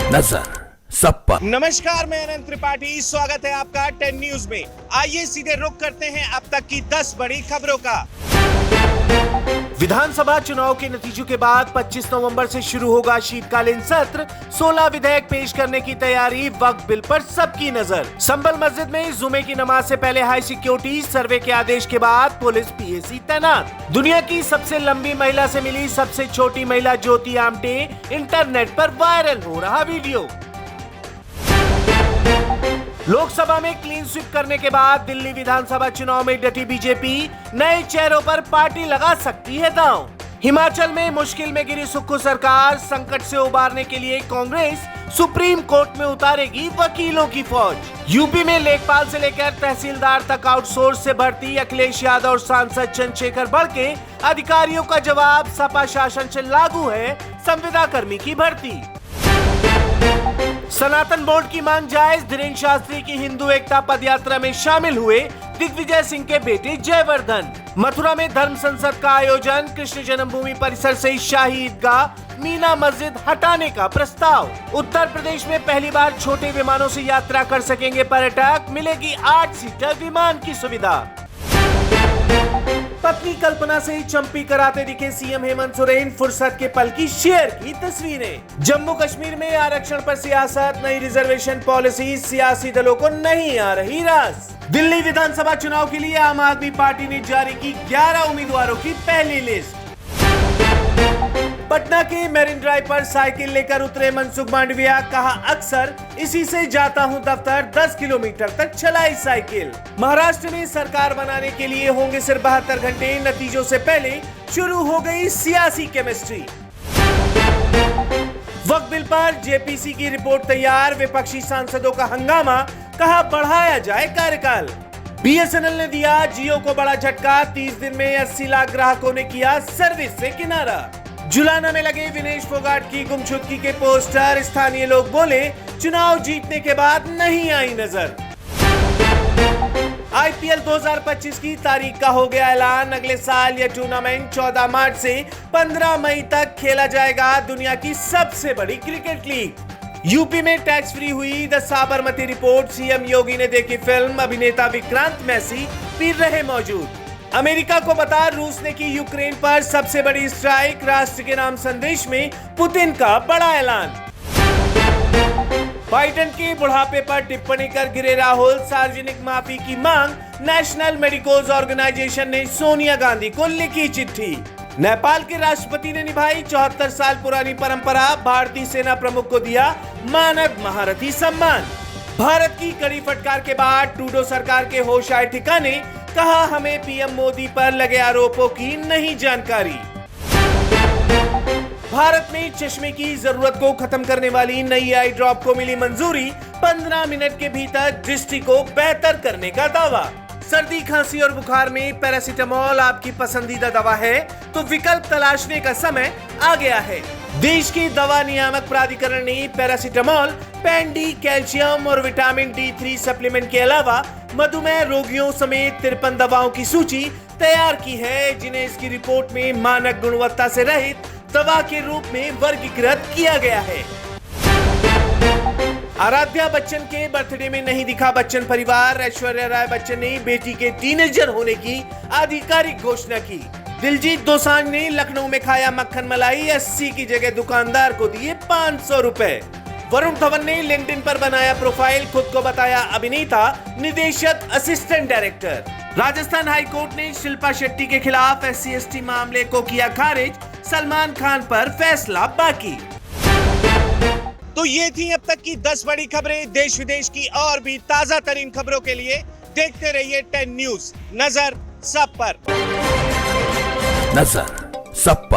नजर सब पर। नमस्कार, मैं अनंत त्रिपाठी, स्वागत है आपका 10 न्यूज में। आइए सीधे रुख करते हैं अब तक की 10 बड़ी खबरों का। विधानसभा चुनाव के नतीजों के बाद 25 नवंबर से शुरू होगा शीतकालीन सत्र। 16 विधेयक पेश करने की तैयारी, वक्फ बिल पर सबकी नजर। संभल मस्जिद में जुमे की नमाज से पहले हाई सिक्योरिटी, सर्वे के आदेश के बाद पुलिस पीएसी तैनात। दुनिया की सबसे लंबी महिला से मिली सबसे छोटी महिला ज्योति आमटे, इंटरनेट पर वायरल हो रहा वीडियो। लोकसभा में क्लीन स्वीप करने के बाद दिल्ली विधानसभा चुनाव में डटी बीजेपी, नए चेहरों पर पार्टी लगा सकती है दांव। हिमाचल में मुश्किल में गिरी सुक्खू सरकार, संकट से उबारने के लिए कांग्रेस सुप्रीम कोर्ट में उतारेगी वकीलों की फौज। यूपी में लेखपाल से लेकर तहसीलदार तक आउटसोर्स से भर्ती, अखिलेश यादव और सांसद चंद्रशेखर बड़के अधिकारियों का जवाब, सपा शासन से लागू है संविदा कर्मी की भर्ती। सनातन बोर्ड की मांग जायज, धीरेन्द्र शास्त्री की हिंदू एकता पदयात्रा में शामिल हुए दिग्विजय सिंह के बेटे जयवर्धन। मथुरा में धर्म संसद का आयोजन, कृष्ण जन्मभूमि परिसर से शाही ईदगाह, मीना मस्जिद हटाने का प्रस्ताव। उत्तर प्रदेश में पहली बार छोटे विमानों से यात्रा कर सकेंगे पर्यटक, मिलेगी 8 सीटर विमान की सुविधा। पत्नी कल्पना से चंपी कराते दिखे सीएम हेमंत सोरेन, फुर्सत के पल की शेयर की तस्वीरें। जम्मू कश्मीर में आरक्षण पर सियासत, नई रिजर्वेशन पॉलिसी, सियासी दलों को नहीं आ रही रास। दिल्ली विधानसभा चुनाव के लिए आम आदमी पार्टी ने जारी की 11 उम्मीदवारों की पहली लिस्ट। पटना के मेरिन ड्राइव पर साइकिल लेकर उतरे मनसुख मांडविया, कहा अक्सर इसी से जाता हूं दफ्तर, 10 किलोमीटर तक चलाई साइकिल। महाराष्ट्र में सरकार बनाने के लिए होंगे सिर्फ 72 घंटे, नतीजों से पहले शुरू हो गई सियासी केमिस्ट्री। वक्फ बिल पर जेपीसी की रिपोर्ट तैयार, विपक्षी सांसदों का हंगामा, कहा बढ़ाया जाए कार्यकाल। बीएसएनएल ने दिया जियो को बड़ा झटका, 30 दिन में 80 लाख ग्राहकों ने किया सर्विस से किनारा। जुलाना में लगे विनेश फोगाट की गुमशुदगी के पोस्टर, स्थानीय लोग बोले चुनाव जीतने के बाद नहीं आई नजर। आईपीएल 2025 की तारीख का हो गया ऐलान, अगले साल यह टूर्नामेंट 14 मार्च से 15 मई तक खेला जाएगा। दुनिया की सबसे बड़ी क्रिकेट लीग। यूपी में टैक्स फ्री हुई द साबरमती रिपोर्ट, सीएम योगी ने देखी फिल्म, अभिनेता विक्रांत मैसी भी रहे मौजूद। अमेरिका को बता रूस ने की यूक्रेन पर सबसे बड़ी स्ट्राइक, राष्ट्र के नाम संदेश में पुतिन का बड़ा ऐलान। बाइडेन के बुढ़ापे पर टिप्पणी कर गिरे राहुल, सार्वजनिक माफी की मांग, नेशनल मेडिकोज ऑर्गेनाइजेशन ने सोनिया गांधी को लिखी चिट्ठी। नेपाल के राष्ट्रपति ने निभाई 74 साल पुरानी परंपरा, भारतीय सेना प्रमुख को दिया मानद महारथी सम्मान। भारत की कड़ी फटकार के बाद ट्रूडो सरकार के होश आए ठिकाने, कहा हमें पीएम मोदी पर लगे आरोपों की नहीं जानकारी। भारत में चश्मे की जरूरत को खत्म करने वाली नई आई ड्रॉप को मिली मंजूरी, 15 मिनट के भीतर दृष्टि को बेहतर करने का दावा। सर्दी, खांसी और बुखार में पैरासीटामोल आपकी पसंदीदा दवा है तो विकल्प तलाशने का समय आ गया है। देश की दवा नियामक प्राधिकरण ने पैरासीटामोल, पेंडी, कैल्शियम और विटामिन D3 सप्लीमेंट के अलावा मधुमेह रोगियों समेत 53 दवाओं की सूची तैयार की है, जिन्हें इसकी रिपोर्ट में मानक गुणवत्ता से रहित दवा के रूप में वर्गीकृत किया गया है। आराध्या बच्चन के बर्थडे में नहीं दिखा बच्चन परिवार, ऐश्वर्या राय बच्चन ने बेटी के टीनेजर होने की आधिकारिक घोषणा की। दिलजीत दोसांझ ने लखनऊ में खाया मक्खन मलाई, 80 की जगह दुकानदार को दिए 500 रुपए। वरुण धवन ने लिंक्डइन पर बनाया प्रोफाइल, खुद को बताया अभिनेता, निदेशक, assistant director. Rajasthan high court ने शिल्पा शेट्टी के खिलाफ SC/ST मामले को किया खारिज, सलमान खान पर फैसला बाकी। तो ये थी अब तक की 10 बड़ी खबरें। देश विदेश की और भी ताजा तरीन खबरों के लिए देखते रहिए 10 न्यूज। नजर सब पर। नजर सब पर।